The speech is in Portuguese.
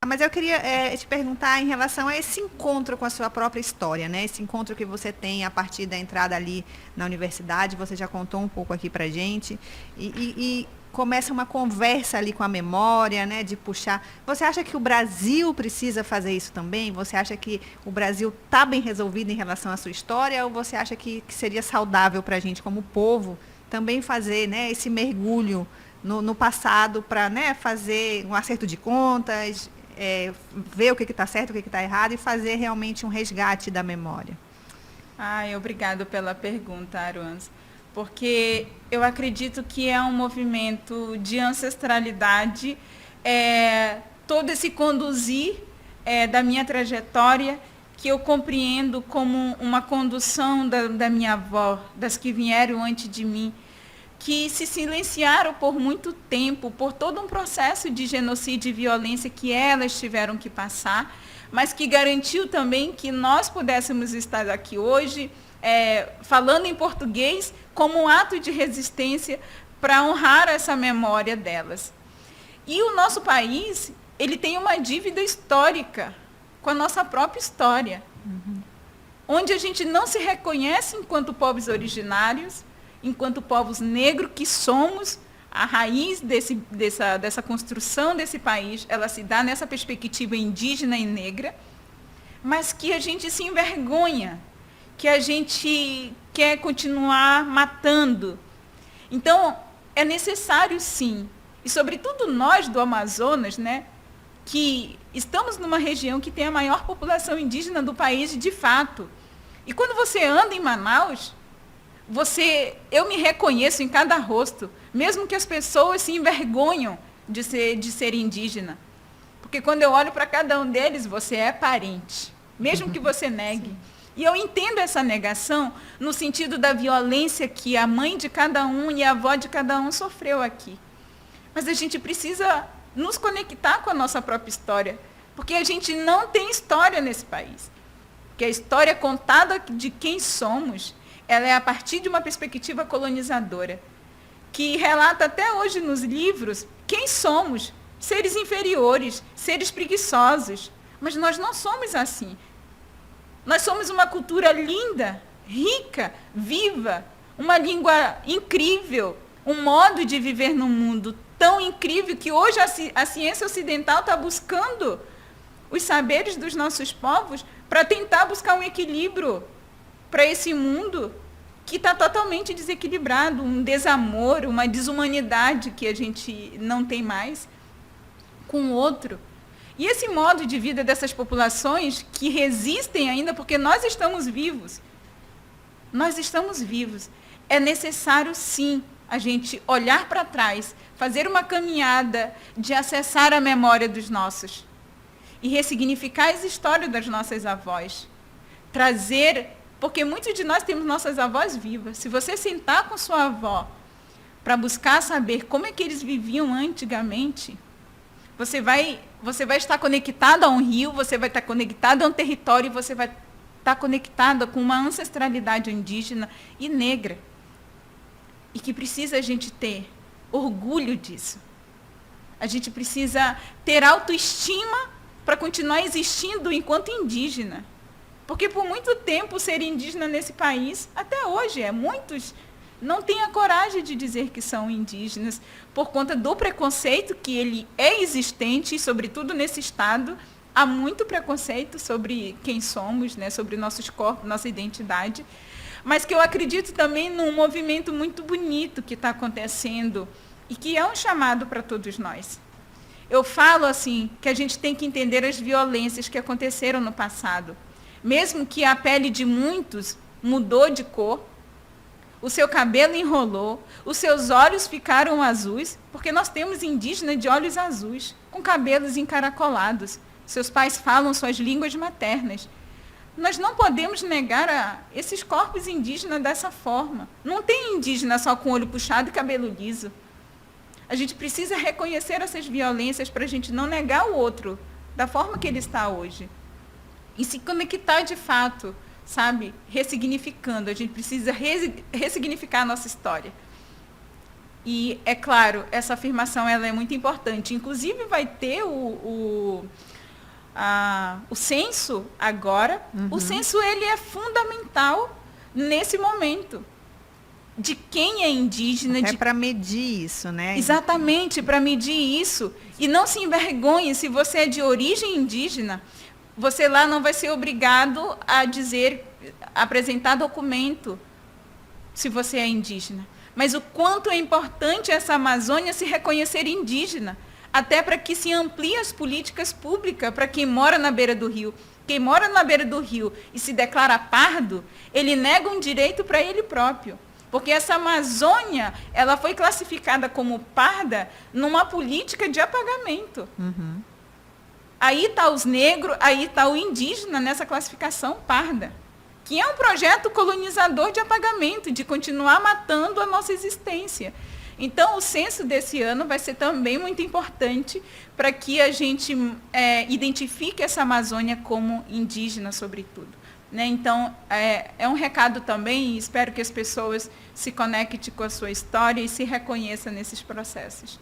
Mas eu queria te perguntar em relação a esse encontro com a sua própria história, né? Esse encontro que você tem a partir da entrada ali na universidade, você já contou um pouco aqui pra gente, e começa uma conversa ali com a memória, né? De puxar. Você acha que o Brasil precisa fazer isso também? Você acha que o Brasil está bem resolvido em relação à sua história, ou você acha que seria saudável para a gente, como povo, também fazer, né, esse mergulho no passado para, né, fazer um acerto de contas, ver o que está certo, o que está errado e fazer realmente um resgate da memória? Ai, obrigado pela pergunta, Aruans, porque eu acredito que é um movimento de ancestralidade, todo esse conduzir da minha trajetória, que eu compreendo como uma condução da minha avó, das que vieram antes de mim, que se silenciaram por muito tempo, por todo um processo de genocídio e violência que elas tiveram que passar, mas que garantiu também que nós pudéssemos estar aqui hoje, falando em português, como um ato de resistência para honrar essa memória delas. E o nosso país, ele tem uma dívida histórica com a nossa própria história, onde a gente não se reconhece enquanto povos originários, enquanto povos negros que somos. A raiz dessa construção desse país, ela se dá nessa perspectiva indígena e negra, mas que a gente se envergonha, que a gente quer continuar matando. Então, é necessário, sim, e sobretudo nós do Amazonas, né, que estamos numa região que tem a maior população indígena do país, de fato. E quando você anda em Manaus, eu me reconheço em cada rosto, mesmo que as pessoas se envergonham de ser indígena. Porque quando eu olho para cada um deles, você é parente, mesmo que você negue. Sim. E eu entendo essa negação no sentido da violência que a mãe de cada um e a avó de cada um sofreu aqui. Mas a gente precisa nos conectar com a nossa própria história, porque a gente não tem história nesse país. Porque a história contada de quem somos, ela é a partir de uma perspectiva colonizadora, que relata até hoje nos livros quem somos, seres inferiores, seres preguiçosos. Mas nós não somos assim. Nós somos uma cultura linda, rica, viva, uma língua incrível, um modo de viver no mundo tão incrível que hoje a ciência ocidental está buscando os saberes dos nossos povos para tentar buscar um equilíbrio para esse mundo que está totalmente desequilibrado, um desamor, uma desumanidade que a gente não tem mais com o outro. E esse modo de vida dessas populações que resistem ainda, porque nós estamos vivos, é necessário, sim, a gente olhar para trás, fazer uma caminhada de acessar a memória dos nossos e ressignificar as histórias das nossas avós, trazer. Porque muitos de nós temos nossas avós vivas. Se você sentar com sua avó para buscar saber como é que eles viviam antigamente, você vai estar conectado a um rio, você vai estar conectado a um território, e você vai estar conectada com uma ancestralidade indígena e negra. E que precisa a gente ter orgulho disso. A gente precisa ter autoestima para continuar existindo enquanto indígena. Porque por muito tempo ser indígena nesse país, até hoje, muitos não têm a coragem de dizer que são indígenas, por conta do preconceito que ele é existente, e sobretudo nesse estado, há muito preconceito sobre quem somos, né, sobre nossos corpos, nossa identidade, mas que eu acredito também num movimento muito bonito que está acontecendo e que é um chamado para todos nós. Eu falo assim, que a gente tem que entender as violências que aconteceram no passado. Mesmo que a pele de muitos mudou de cor, o seu cabelo enrolou, os seus olhos ficaram azuis, porque nós temos indígenas de olhos azuis, com cabelos encaracolados. Seus pais falam suas línguas maternas. Nós não podemos negar esses corpos indígenas dessa forma. Não tem indígena só com olho puxado e cabelo liso. A gente precisa reconhecer essas violências para a gente não negar o outro da forma que ele está hoje. E se conectar de fato, sabe? Ressignificando. A gente precisa ressignificar a nossa história. E, é claro, essa afirmação ela é muito importante. Inclusive, vai ter o censo agora, o censo ele é fundamental nesse momento. De quem é indígena. É para medir isso, né? Exatamente, para medir isso. E não se envergonhe, se você é de origem indígena, você lá não vai ser obrigado a apresentar documento se você é indígena. Mas o quanto é importante essa Amazônia se reconhecer indígena, até para que se amplie as políticas públicas para quem mora na beira do rio. Quem mora na beira do rio e se declara pardo, ele nega um direito para ele próprio. Porque essa Amazônia, ela foi classificada como parda numa política de apagamento. Aí está os negros, aí está o indígena nessa classificação parda, que é um projeto colonizador de apagamento, de continuar matando a nossa existência. Então, o censo desse ano vai ser também muito importante para que a gente identifique essa Amazônia como indígena, sobretudo. Né? Então, é um recado também, e espero que as pessoas se conectem com a sua história e se reconheçam nesses processos.